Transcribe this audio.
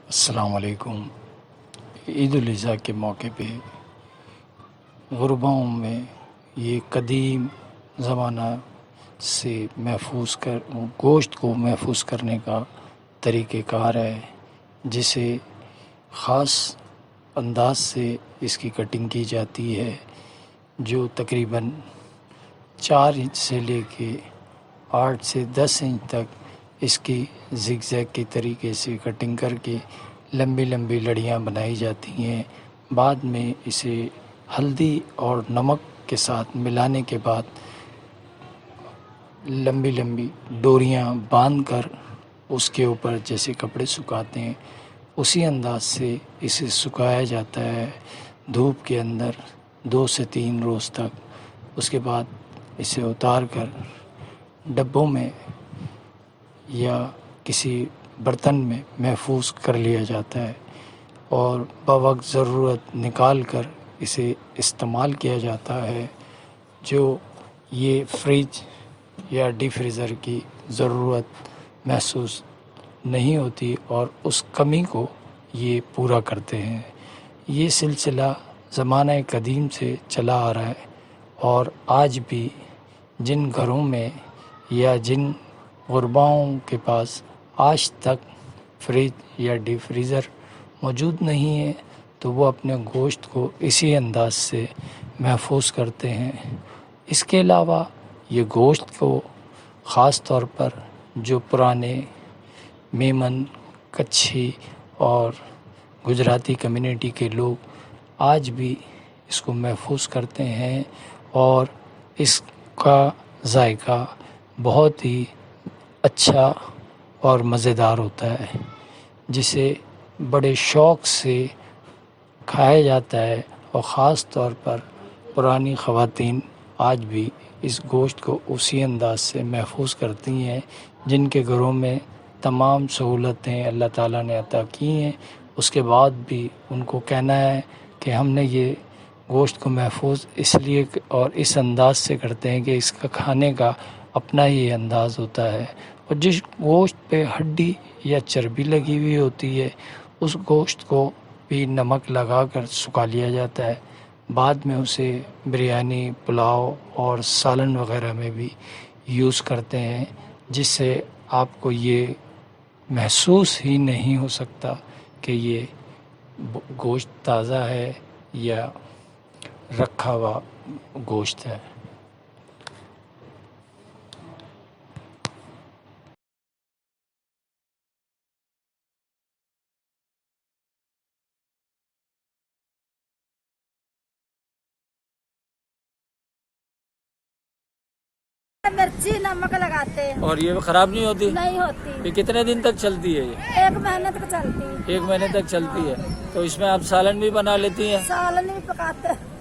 السلام علیکم۔ عید الاضحیٰ کے موقع پہ غرباؤں میں یہ قدیم زمانہ سے گوشت کو محفوظ کرنے کا طریقہ کار ہے، جسے خاص انداز سے اس کی کٹنگ کی جاتی ہے، جو تقریباً 4 انچ سے لے کے 8 سے 10 انچ تک اس کی زگ زیگ کے طریقے سے کٹنگ کر کے لمبی لمبی لڑیاں بنائی جاتی ہیں۔ بعد میں اسے ہلدی اور نمک کے ساتھ ملانے کے بعد لمبی لمبی ڈوریاں باندھ کر اس کے اوپر جیسے کپڑے سکھاتے ہیں اسی انداز سے اسے سکھایا جاتا ہے دھوپ کے اندر 2 سے 3 روز تک۔ اس کے بعد اسے اتار کر ڈبوں میں یا کسی برتن میں محفوظ کر لیا جاتا ہے اور بوقت ضرورت نکال کر اسے استعمال کیا جاتا ہے، جو یہ فریج یا ڈی فریزر کی ضرورت محسوس نہیں ہوتی اور اس کمی کو یہ پورا کرتے ہیں۔ یہ سلسلہ زمانہ قدیم سے چلا آ رہا ہے اور آج بھی جن گھروں میں یا جن غرباؤں کے پاس آج تک فریج یا ڈی فریزر موجود نہیں ہے تو وہ اپنے گوشت کو اسی انداز سے محفوظ کرتے ہیں۔ اس کے علاوہ یہ گوشت کو خاص طور پر جو پرانے میمن، کچھی اور گجراتی کمیونٹی کے لوگ آج بھی اس کو محفوظ کرتے ہیں اور اس کا ذائقہ بہت ہی اچھا اور مزیدار ہوتا ہے، جسے بڑے شوق سے کھایا جاتا ہے اور خاص طور پر پرانی خواتین آج بھی اس گوشت کو اسی انداز سے محفوظ کرتی ہیں۔ جن کے گھروں میں تمام سہولتیں اللہ تعالیٰ نے عطا کی ہیں، اس کے بعد بھی ان کو کہنا ہے کہ ہم نے یہ گوشت کو محفوظ اس لیے اور اس انداز سے کرتے ہیں کہ اس کا کھانے کا اپنا ہی انداز ہوتا ہے، اور جس گوشت پہ ہڈی یا چربی لگی ہوئی ہوتی ہے اس گوشت کو بھی نمک لگا کر سکھا لیا جاتا ہے، بعد میں اسے بریانی، پلاؤ اور سالن وغیرہ میں بھی یوز کرتے ہیں، جس سے آپ کو یہ محسوس ہی نہیں ہو سکتا کہ یہ گوشت تازہ ہے یا رکھا ہوا گوشت ہے۔ مرچی نمک لگاتے ہیں۔ اور یہ خراب نہیں ہوتی؟ نہیں ہوتی۔ یہ کتنے دن تک چلتی ہے؟ یہ 1 مہینے تک چلتی ہے۔ 1 مہینے تک چلتی ہے۔ تو اس میں آپ سالن بھی بنا لیتی ہیں؟ سالن بھی پکاتے ہیں۔